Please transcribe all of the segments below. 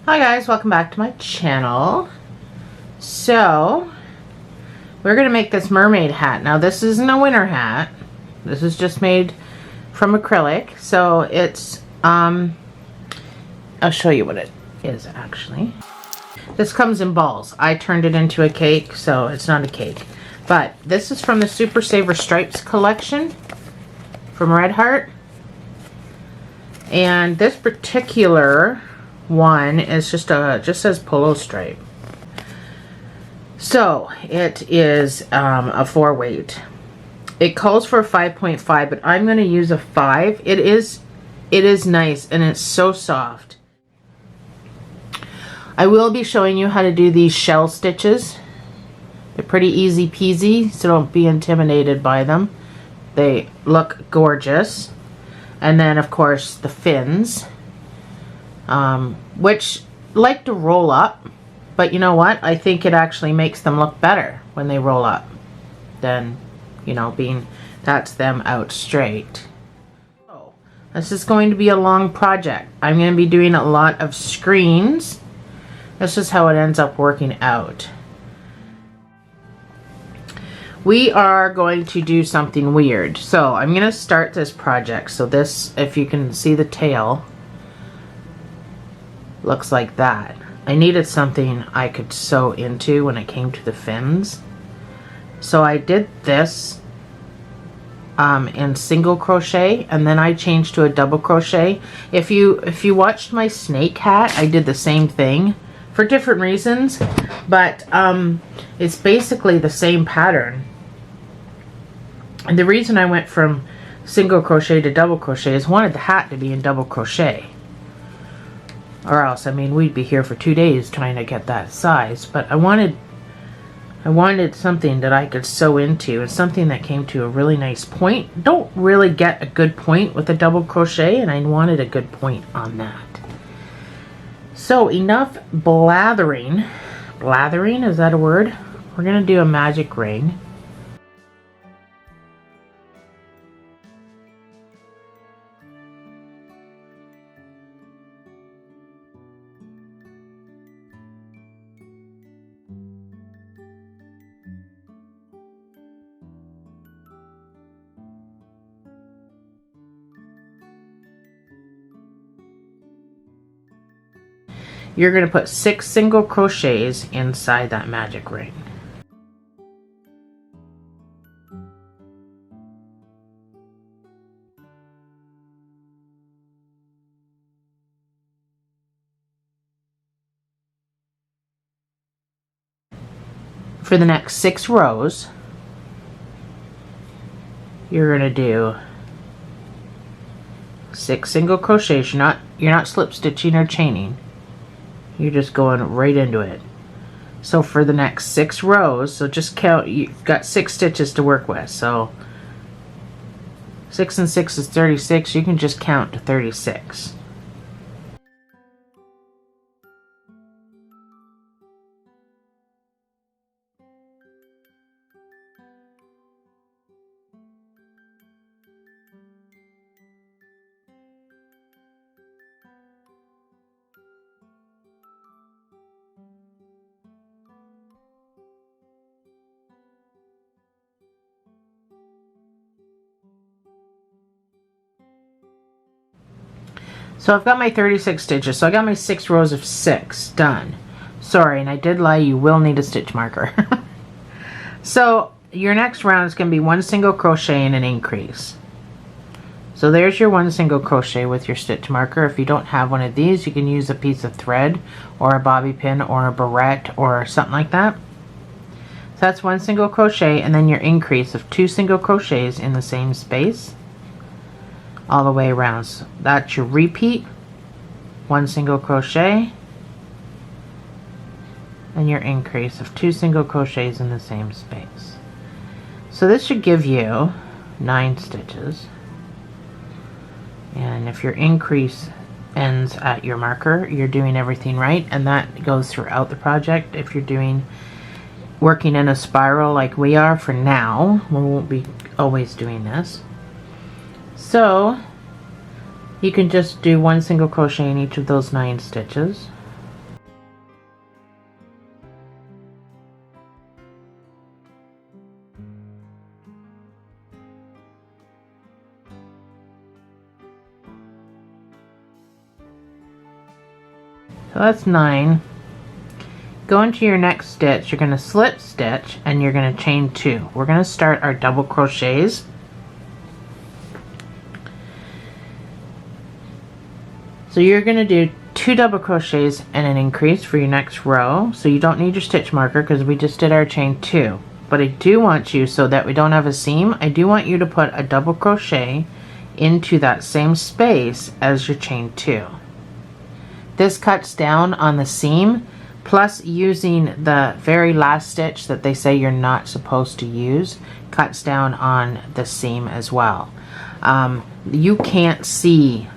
Hi guys, welcome back to my channel. So we're gonna make this mermaid hat. Now this isn't a winter hat. This is just made from acrylic. So it's I'll show you what it is actually. This comes in balls. I turned it into a cake, so it's not a cake. But this is from the Super Saver Stripes collection from Red Heart. And this particular one is just says polo stripe. So it is a 4-weight. It calls for a 5.5, but I'm going to use a 5. It is nice and it's so soft. I will be showing you how to do these shell stitches. They're pretty easy peasy, so don't be intimidated by them. They look gorgeous. And then of course the fins, which like to roll up, but you know what? I think it actually makes them look better when they roll up than, you know, that's them out straight. So this is going to be a long project. I'm going to be doing a lot of screens. This is how it ends up working out. We are going to do something weird. So I'm going to start this project. So this, if you can see the tail, looks like that. I needed something I could sew into when it came to the fins. So I did this in single crochet, and then I changed to a double crochet. If you watched my snake hat, I did the same thing for different reasons, but it's basically the same pattern. And the reason I went from single crochet to double crochet is I wanted the hat to be in double crochet. Or else, I mean, we'd be here for 2 days trying to get that size. But I wanted something that I could sew into, and something that came to a really nice point. Don't really get a good point with a double crochet, and I wanted a good point on that. So enough blathering. Blathering, is that a word? We're gonna do a magic ring. You're going to put 6 single crochets inside that magic ring. For the next 6 rows, you're going to do 6 single crochets. You're not slip stitching or chaining. You're just going right into it. So for the next 6 rows, so just count, you've got 6 stitches to work with. So 6 and 6 is 36. You can just count to 36. So I've got my 36 stitches, so I got my 6 rows of 6 done. Sorry, and I did lie, you will need a stitch marker. So your next round is going to be 1 single crochet and an increase. So there's your 1 single crochet with your stitch marker. If you don't have one of these, you can use a piece of thread or a bobby pin or a barrette or something like that. So that's 1 single crochet, and then your increase of 2 single crochets in the same space all the way around. So that's your repeat, 1 single crochet, and your increase of 2 single crochets in the same space. So this should give you 9 stitches, and if your increase ends at your marker, you're doing everything right, and that goes throughout the project. If you're working in a spiral like we are for now, we won't be always doing this. So you can just do 1 single crochet in each of those 9 stitches. So that's 9. Go into your next stitch, you're going to slip stitch and you're going to chain 2. We're going to start our double crochets. So you're going to do 2 double crochets and an increase for your next row. So you don't need your stitch marker because we just did our chain 2. But I do want you, so that we don't have a seam, I do want you to put a double crochet into that same space as your chain 2. This cuts down on the seam, plus using the very last stitch that they say you're not supposed to use cuts down on the seam as well. You can't see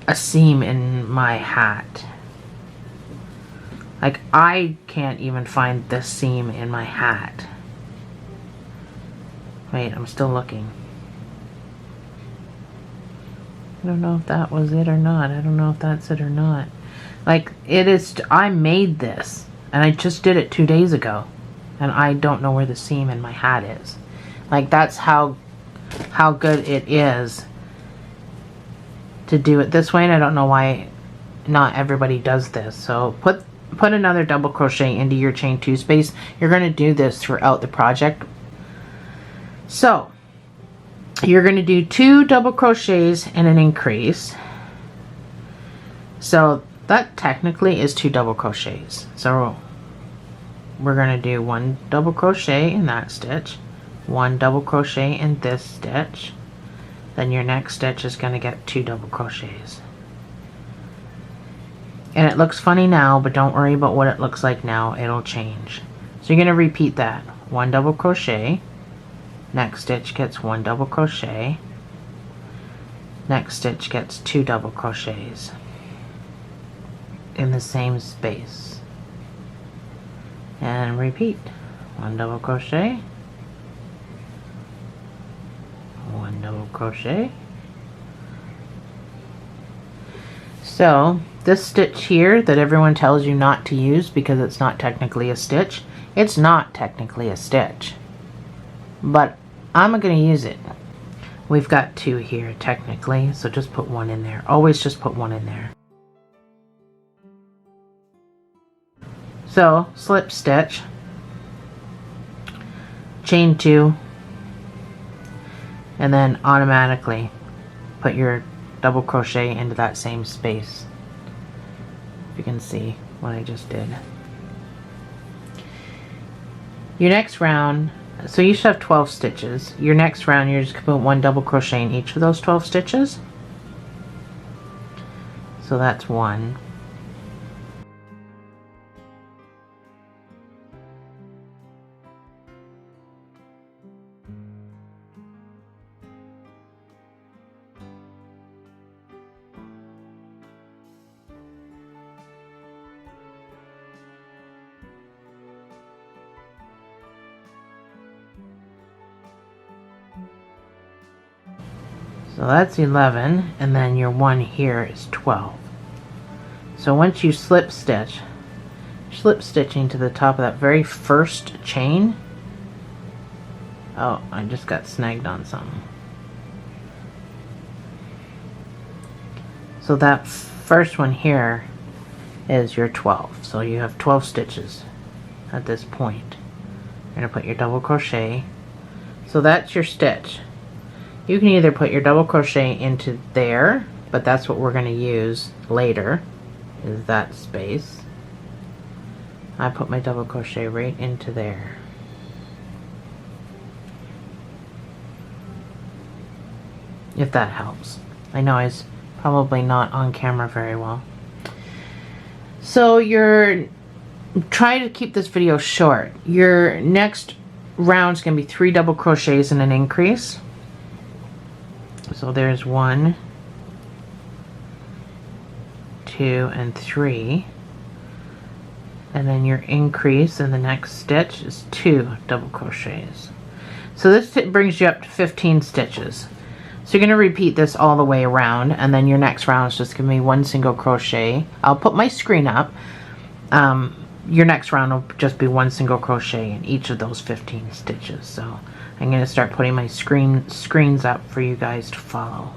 a seam in my hat. Like, I can't even find this seam in my hat. Wait, I'm still looking. I don't know if that was it or not. I don't know if that's it or not. Like, it is, I made this and I just did it 2 days ago and I don't know where the seam in my hat is. Like, that's how good it is to do it this way, and I don't know why not everybody does this. So put another double crochet into your chain 2 space. You're going to do this throughout the project. So you're going to do 2 double crochets and an increase. So that technically is 2 double crochets. So we're going to do 1 double crochet in that stitch, 1 double crochet in this stitch, then your next stitch is going to get 2 double crochets. And it looks funny now, but don't worry about what it looks like now. It'll change. So you're going to repeat that. 1 double crochet, next stitch gets 1 double crochet, next stitch gets 2 double crochets in the same space, and repeat. 1 double crochet, 1 double crochet. So this stitch here that everyone tells you not to use because it's not technically a stitch, it's not technically a stitch, but I'm going to use it. We've got 2 here technically, so just put 1 in there. Always just put 1 in there. So slip stitch, chain 2, and then automatically put your double crochet into that same space. If you can see what I just did. Your next round, so you should have 12 stitches. Your next round, you're just going to put 1 double crochet in each of those 12 stitches. So that's 1. So that's 11, and then your 1 here is 12. So once you slip stitch, slip stitching to the top of that very first chain. Oh, I just got snagged on something. So that first one here is your 12. So you have 12 stitches at this point. You're going to put your double crochet. So that's your stitch. You can either put your double crochet into there, but that's what we're going to use later, is that space. I put my double crochet right into there. If that helps. I know it's probably not on camera very well. So try to keep this video short. Your next round is going to be 3 double crochets and an increase. So there's 1, 2, and 3. And then your increase in the next stitch is 2 double crochets. So this brings you up to 15 stitches. So you're going to repeat this all the way around, and then your next round is just going to be 1 single crochet. I'll put my screen up. Your next round will just be 1 single crochet in each of those 15 stitches. So I'm going to start putting my screens up for you guys to follow.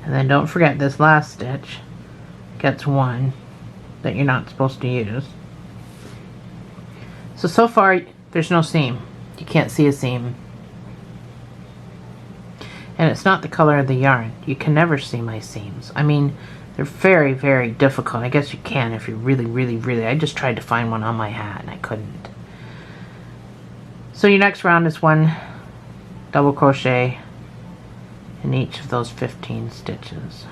And then don't forget this last stitch gets one that you're not supposed to use. So far there's no seam. You can't see a seam. And it's not the color of the yarn. You can never see my seams. I mean, they're very, very difficult. I guess you can if you really, I just tried to find one on my hat and I couldn't. So your next round is 1 double crochet in each of those 15 stitches.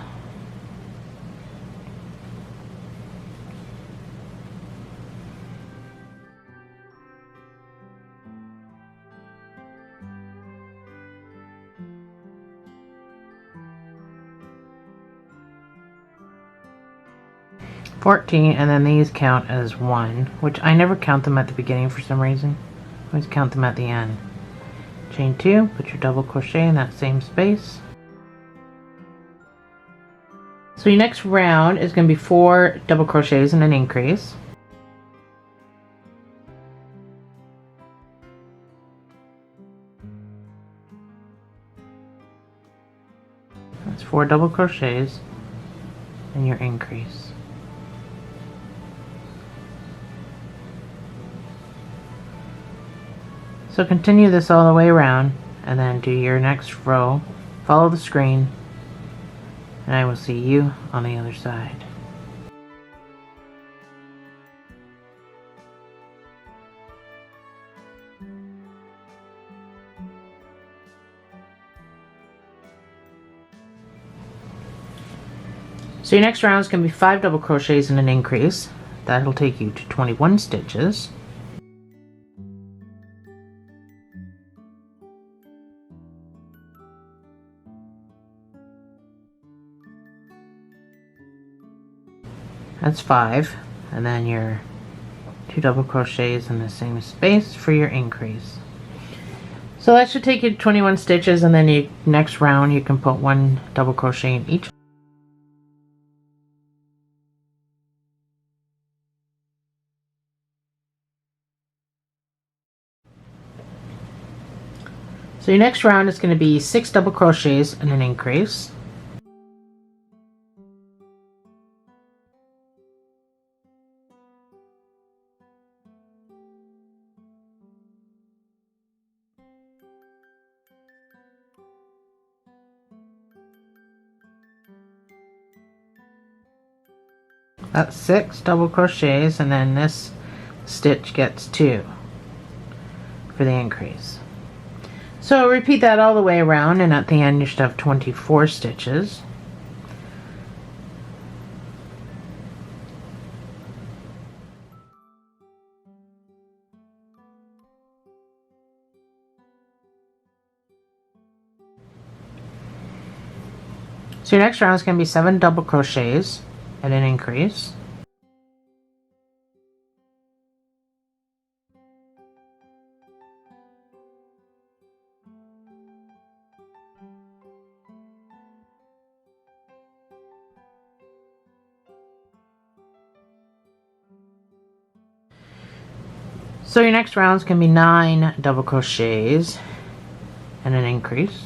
And then these count as 1, which I never count them at the beginning for some reason. I always count them at the end. Chain 2, put your double crochet in that same space. So your next round is going to be 4 double crochets and an increase. That's 4 double crochets and your increase. So continue this all the way around and then do your next row, follow the screen, and I will see you on the other side. So your next round is going to be 5 double crochets and an increase. That'll take you to 21 stitches. That's 5, and then your 2 double crochets in the same space for your increase. So that should take you to 21 stitches, and then your next round you can put 1 double crochet in each. So your next round is going to be 6 double crochets and an increase. That's 6 double crochets, and then this stitch gets 2 for the increase. So repeat that all the way around, and at the end you should have 24 stitches. So your next round is going to be 7 double crochets and an increase. So your next round is going to be 9 double crochets and an increase.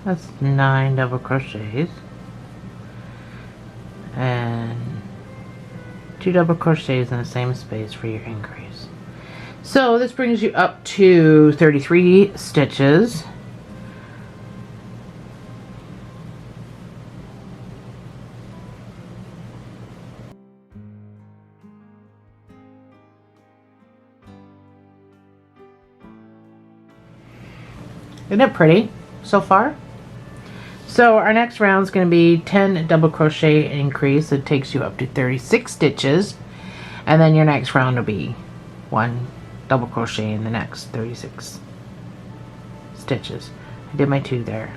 That's 9 double crochets and 2 double crochets in the same space for your increase. So this brings you up to 33 stitches. Isn't it pretty so far? So our next round is going to be 10 double crochet increase. It takes you up to 36 stitches, and then your next round will be 1 double crochet in the next 36 stitches. I did my 2 there.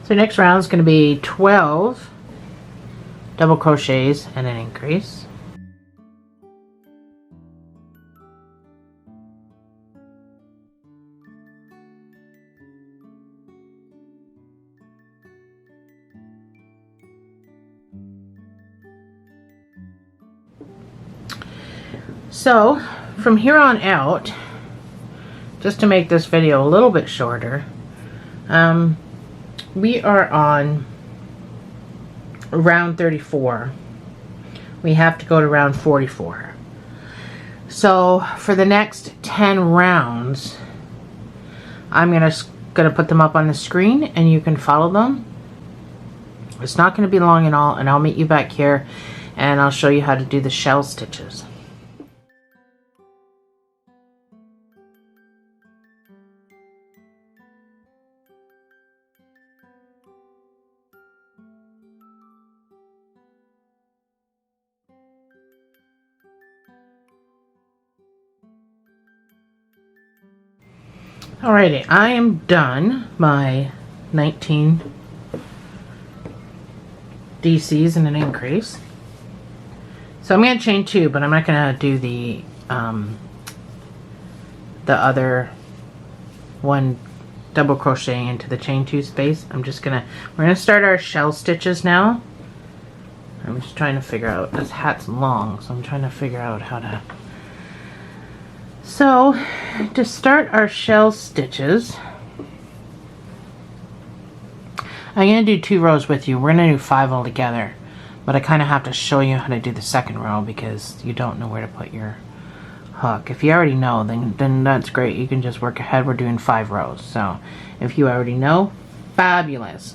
So next round is going to be 12 double crochets and an increase. So from here on out, just to make this video a little bit shorter, we are on round 34. We have to go to round 44. So for the next 10 rounds, I'm gonna put them up on the screen and you can follow them. It's not going to be long at all, and I'll meet you back here and I'll show you how to do the shell stitches. Alrighty, I am done my 19 DCs and an increase. So I'm going to chain 2, but I'm not going to do the other one double crochet into the chain 2 space. We're going to start our shell stitches now. I'm just trying to figure out, this hat's long, so I'm trying to figure out how to. So to start our shell stitches, I'm going to do 2 rows with you. We're going to do 5 altogether, but I kind of have to show you how to do the second row because you don't know where to put your hook. If you already know, then that's great. You can just work ahead. We're doing 5 rows. So if you already know, fabulous.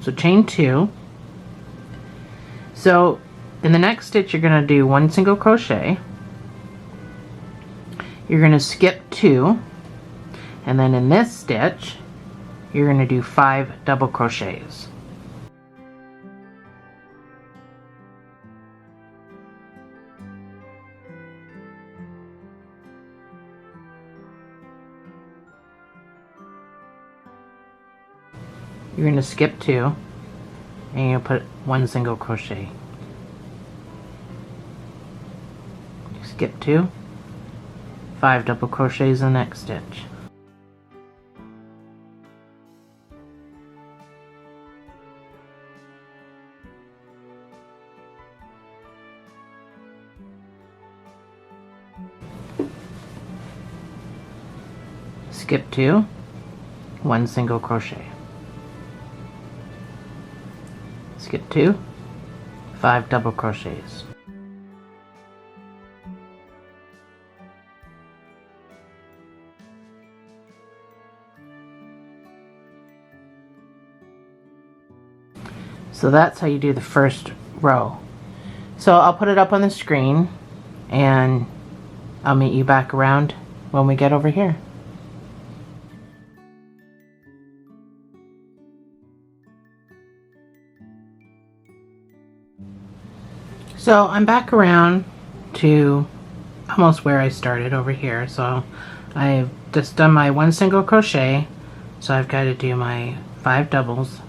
So chain 2. So in the next stitch, you're going to do 1 single crochet. You're going to skip 2, and then in this stitch you're going to do 5 double crochets. You're going to skip 2 and you'll put 1 single crochet. Skip 2, 5 double crochets in the next stitch. Skip 2, 1 single crochet. Skip 2, 5 double crochets. So that's how you do the first row. So I'll put it up on the screen and I'll meet you back around when we get over here. So I'm back around to almost where I started over here. So I've just done my 1 single crochet. So I've got to do my 5 doubles.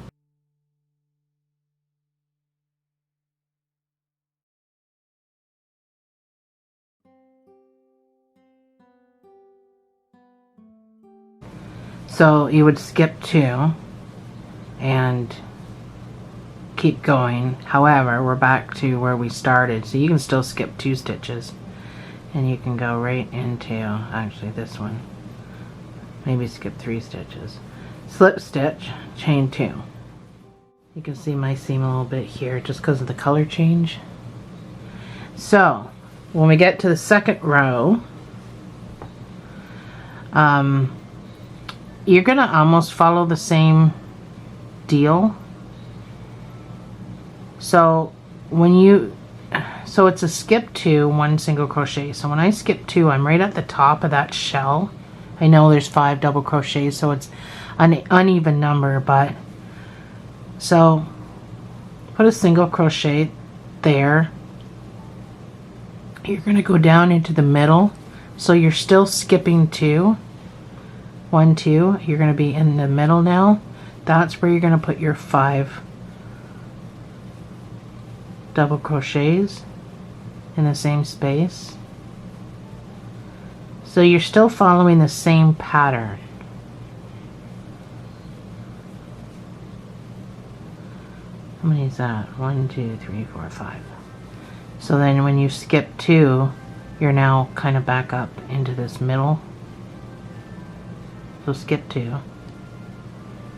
So you would skip 2 and keep going. However, we're back to where we started, so you can still skip 2 stitches and you can go right into, actually this one, maybe skip 3 stitches, slip stitch, chain 2. You can see my seam a little bit here just because of the color change. So when we get to the second row, you're gonna almost follow the same deal. So so it's a skip 2, 1 single crochet. So when I skip 2, I'm right at the top of that shell. I know there's 5 double crochets, so it's an uneven number, but so put a single crochet there. You're gonna go down into the middle, so you're still skipping 2. 1, 2, you're going to be in the middle now. that's where you're going to put your 5 double crochets in the same space. So you're still following the same pattern. How many is that? 1, 2, 3, 4, 5. So then when you skip 2, you're now kind of back up into this middle. So skip 2.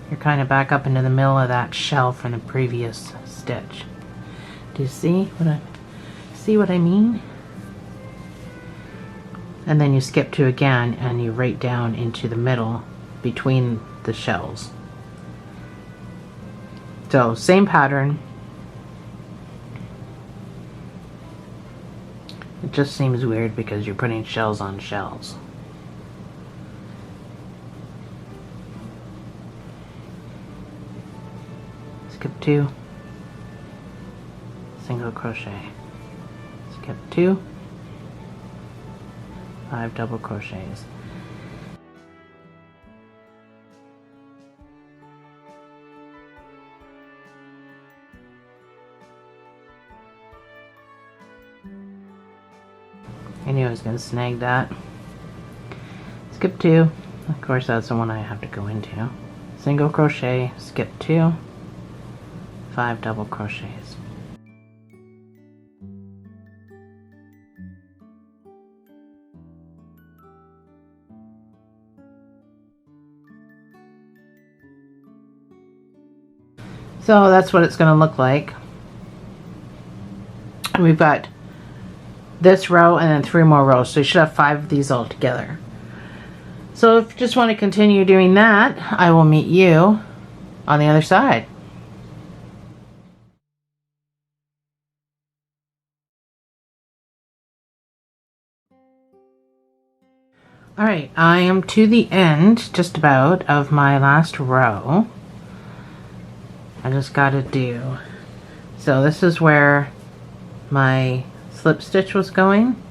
You're kind of back up into the middle of that shell from the previous stitch. Do you see what I mean? And then you skip 2 again and you right down into the middle between the shells. So same pattern. It just seems weird because you're putting shells on shells. Skip 2, single crochet, skip 2, 5 double crochets. I knew I was going to snag that. Skip 2, of course that's the one I have to go into. Single crochet, skip 2, 5 double crochets. So that's what it's going to look like. And we've got this row and then 3 more rows, so you should have 5 of these all together. So if you just want to continue doing that, I will meet you on the other side. Alright, I am to the end, just about, of my last row. I just gotta do, so this is where my slip stitch was going.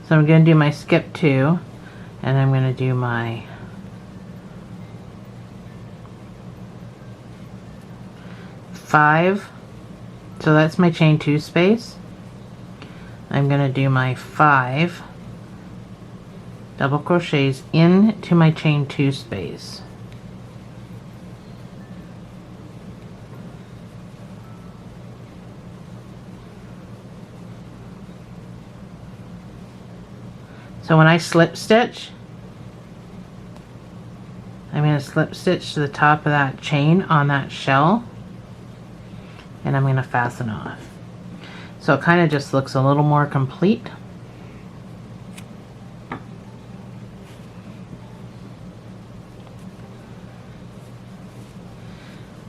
So I'm gonna do my skip 2, and I'm gonna do my five, so that's my chain 2 space. I'm gonna do my 5 double crochets into my chain 2 space. So when I slip stitch, I'm going to slip stitch to the top of that chain on that shell, and I'm going to fasten off. So it kind of just looks a little more complete.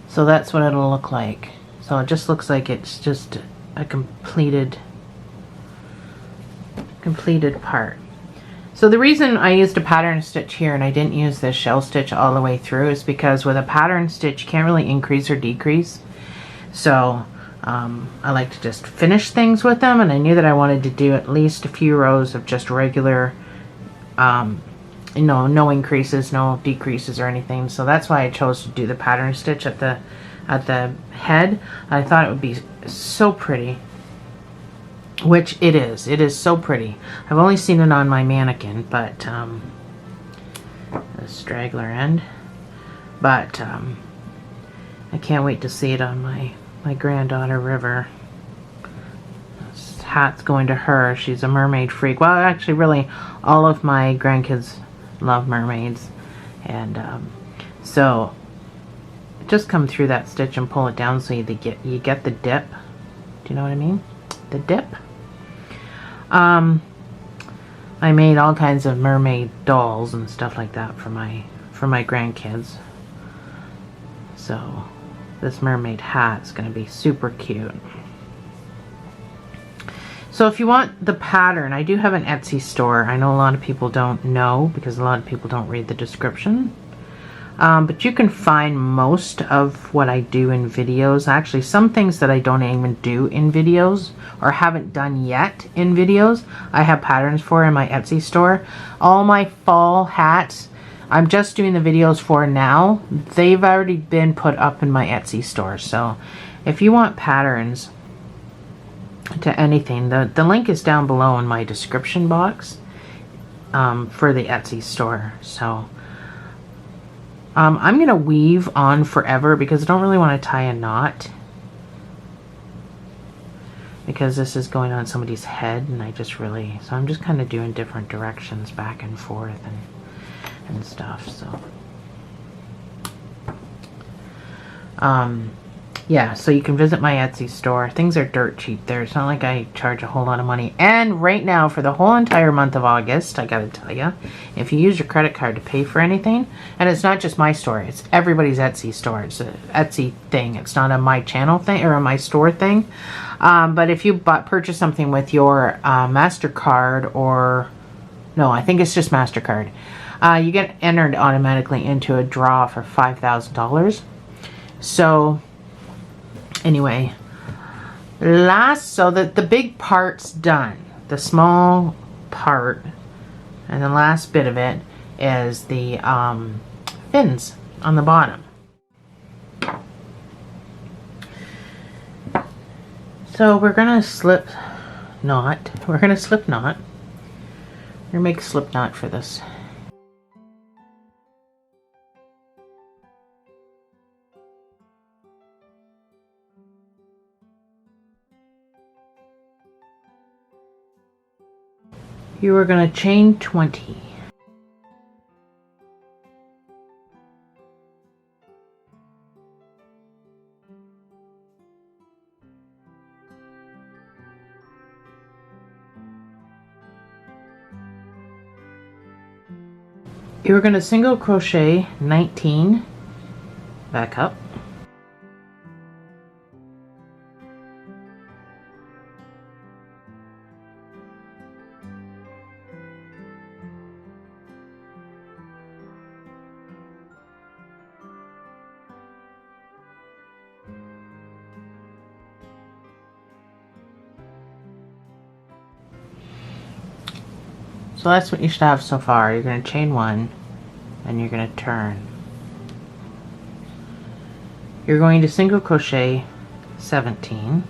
So that's what it'll look like. So it just looks like it's just a completed part. So the reason I used a pattern stitch here and I didn't use this shell stitch all the way through is because with a pattern stitch you can't really increase or decrease. So I like to just finish things with them, and I knew that I wanted to do at least a few rows of just regular, you know, no increases, no decreases or anything. So that's why I chose to do the pattern stitch at the head. I thought it would be so pretty. Which it is. It is so pretty. I've only seen it on my mannequin, but the straggler end. But I can't wait to see it on my granddaughter River. This hat's going to her. She's a mermaid freak. Well, actually, really, all of my grandkids love mermaids, and so just come through that stitch and pull it down so you get the dip. Do you know what I mean? The dip. I made all kinds of mermaid dolls and stuff like that for my grandkids. So this mermaid hat is going to be super cute. So if you want the pattern, I do have an Etsy store. I know a lot of people don't know because a lot of people don't read the description. But you can find most of what I do in videos. Actually, some things that I don't even do in videos or haven't done yet in videos, I have patterns for in my Etsy store. All my fall hats, I'm just doing the videos for now. They've already been put up in my Etsy store. So if you want patterns to anything, the link is down below in my description box for the Etsy store. So I'm going to weave on forever because I don't really want to tie a knot, because this is going on somebody's head, and so I'm just kind of doing different directions back and forth and stuff. So yeah, so you can visit my Etsy store. Things are dirt cheap there. It's not like I charge a whole lot of money. And right now, for the whole entire month of August, I gotta tell you, if you use your credit card to pay for anything, and it's not just my store, it's everybody's Etsy store. It's an Etsy thing. It's not a my channel thing or a my store thing. But if you purchase something with your MasterCard, or no, I think it's just MasterCard, you get entered automatically into a draw for $5,000. So anyway, so the big part's done. The small part and the last bit of it is the fins on the bottom. So we're gonna slip knot. We're gonna make a slip knot for this. You are going to chain 20. You are going to single crochet 19 back up. So that's what you should have so far. You're going to chain 1 and you're going to turn. You're going to single crochet 17.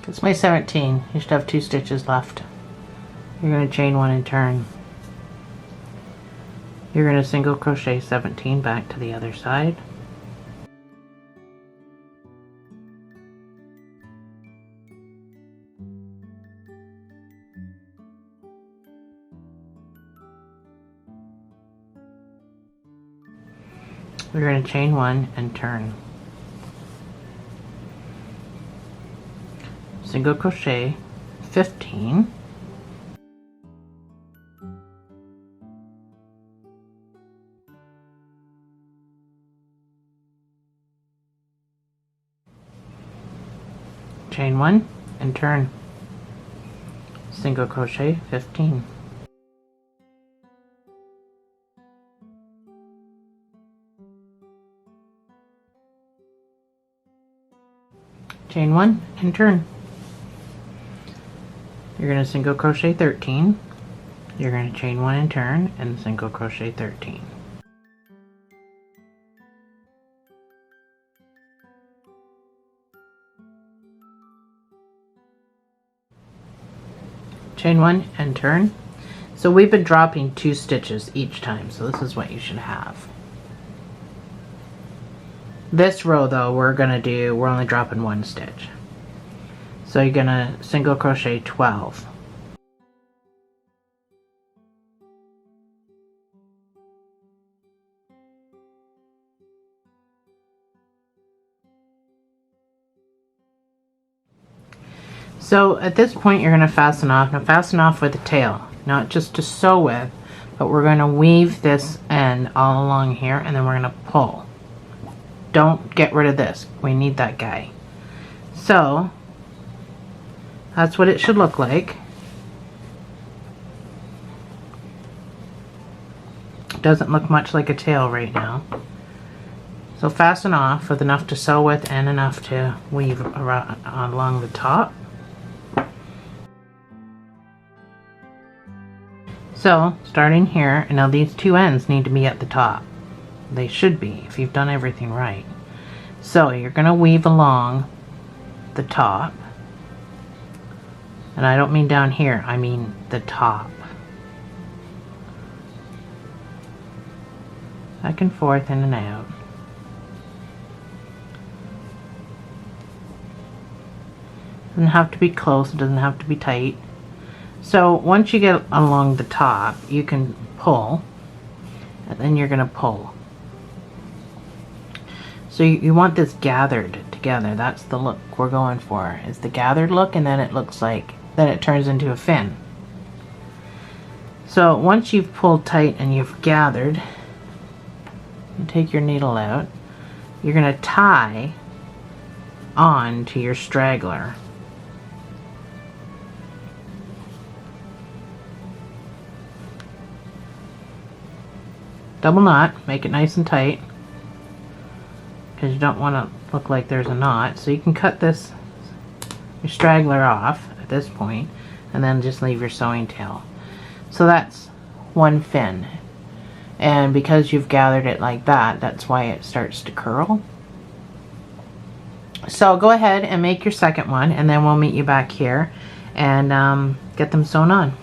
It's my 17. You should have 2 stitches left. You're going to chain 1 and turn. You're going to single crochet 17 back to the other side. We're going to chain 1 and turn. Single crochet 15. Chain 1 and turn. Single crochet 15. Chain 1 and turn. You're going to single crochet 13. You're going to chain 1 and turn and single crochet 13. Chain 1 and turn. So we've been dropping 2 stitches each time, so this is what you should have. This row though, we're only dropping 1 stitch. So you're gonna single crochet 12. So at this point you're going to fasten off. Now fasten off with the tail, not just to sew with, but we're going to weave this end all along here and then we're going to pull. Don't get rid of this. We need that guy. So that's what it should look like. doesn't look much like a tail right now. So fasten off with enough to sew with and enough to weave around, along the top. So starting here, and now these two ends need to be at the top. They should be if you've done everything right. So you're going to weave along the top. And I don't mean down here, I mean the top. Back and forth, in and out. Doesn't have to be close, it doesn't have to be tight. So once you get along the top, you can pull, and then you're going to pull. So you want this gathered together. That's the look we're going for, is the gathered look, and then it looks like, then it turns into a fin. So once you've pulled tight and you've gathered, you take your needle out, you're going to tie on to your straggler. Double knot, make it nice and tight, because you don't want to look like there's a knot. So you can cut this, your straggler, off at this point, and then just leave your sewing tail. So that's one fin, and because you've gathered it like that, that's why it starts to curl. So go ahead and make your second one, and then we'll meet you back here and get them sewn on.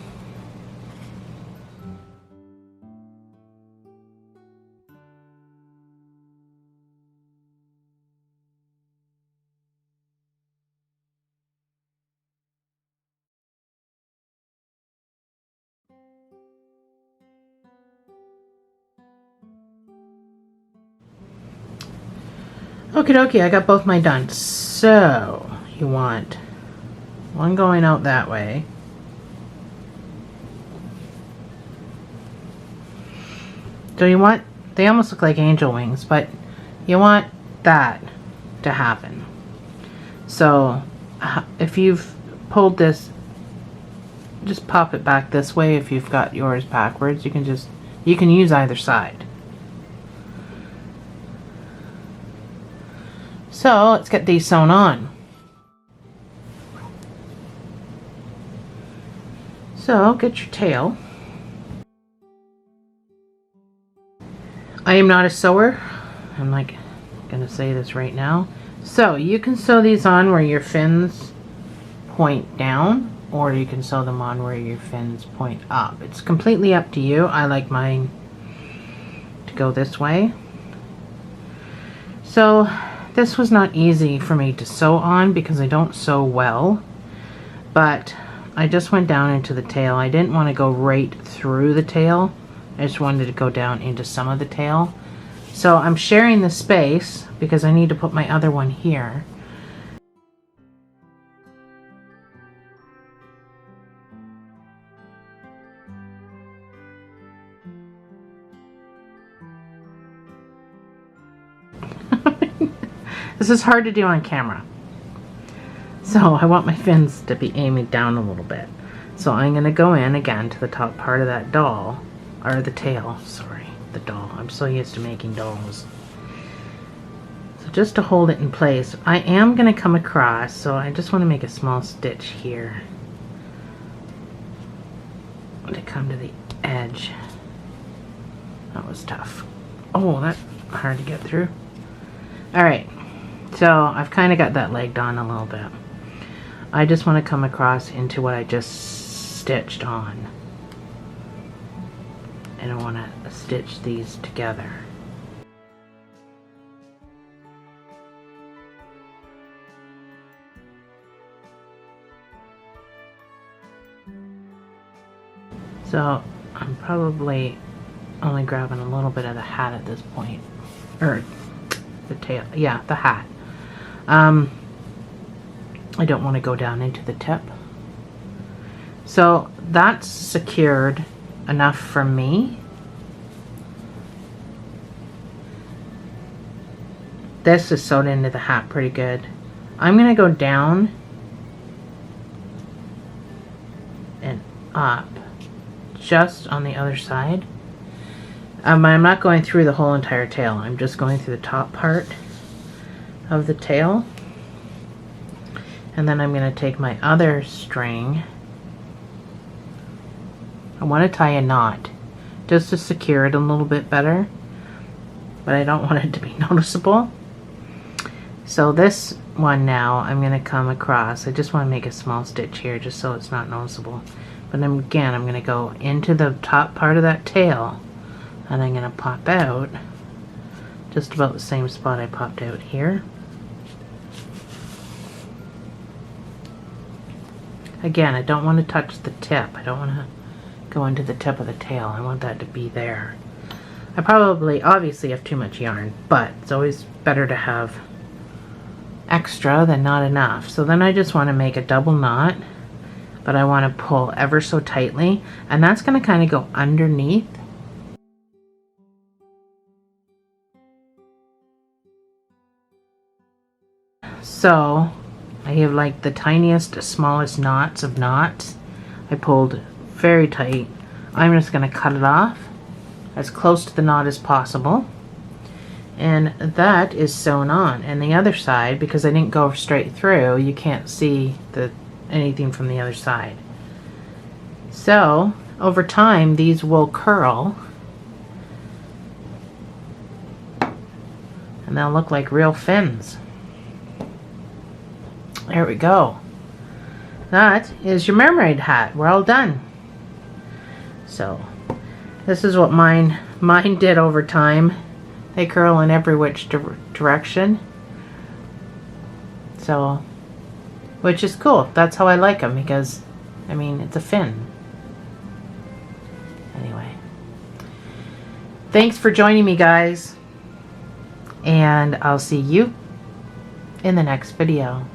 Okie dokie, I got both my done. So you want one going out that way. So you want, they almost look like angel wings, but you want that to happen. So if you've pulled this, just pop it back this way. If you've got yours backwards, you can use either side. So let's get these sewn on. So get your tail. I am not a sewer. I'm like gonna say this right now. So you can sew these on where your fins point down, or you can sew them on where your fins point up. It's completely up to you. I like mine to go this way. So this was not easy for me to sew on because I don't sew well, but I just went down into the tail. I didn't want to go right through the tail. I just wanted to go down into some of the tail. So I'm sharing the space because I need to put my other one here. This is hard to do on camera. So I want my fins to be aiming down a little bit. So I'm going to go in again to the top part of that doll, or the tail, sorry, the doll. I'm so used to making dolls. So just to hold it in place, I am going to come across, so I just want to make a small stitch here to come to the edge. That was tough. Oh, that's hard to get through. Alright, so I've kind of got that legged on a little bit. I just want to come across into what I just stitched on. And I want to stitch these together. So I'm probably only grabbing a little bit of the hat at this point. Or the tail, yeah, the hat. I don't want to go down into the tip. So that's secured enough for me. This is sewed into the hat pretty good. I'm going to go down and up just on the other side. I'm not going through the whole entire tail. I'm just going through the top part of the tail. And then I'm going to take my other string. I want to tie a knot just to secure it a little bit better, but I don't want it to be noticeable. So this one now I'm going to come across. I just want to make a small stitch here just so it's not noticeable. But then again, I'm going to go into the top part of that tail, and I'm going to pop out just about the same spot I popped out here. Again, I don't want to touch the tip. I don't want to go into the tip of the tail. I want that to be there. I probably, obviously, have too much yarn, but it's always better to have extra than not enough. So then I just want to make a double knot, but I want to pull ever so tightly, and that's going to kind of go underneath. So I have like the tiniest, smallest knots of knots. I pulled very tight. I'm just going to cut it off as close to the knot as possible. And that is sewn on. And the other side, because I didn't go straight through, you can't see anything from the other side. So over time these will curl and they'll look like real fins. There we go. That is your mermaid hat. We're all done. So this is what mine did over time. They curl in every which direction. So, which is cool. That's how I like them, because, I mean, it's a fin. Anyway. Thanks for joining me, guys. And I'll see you in the next video.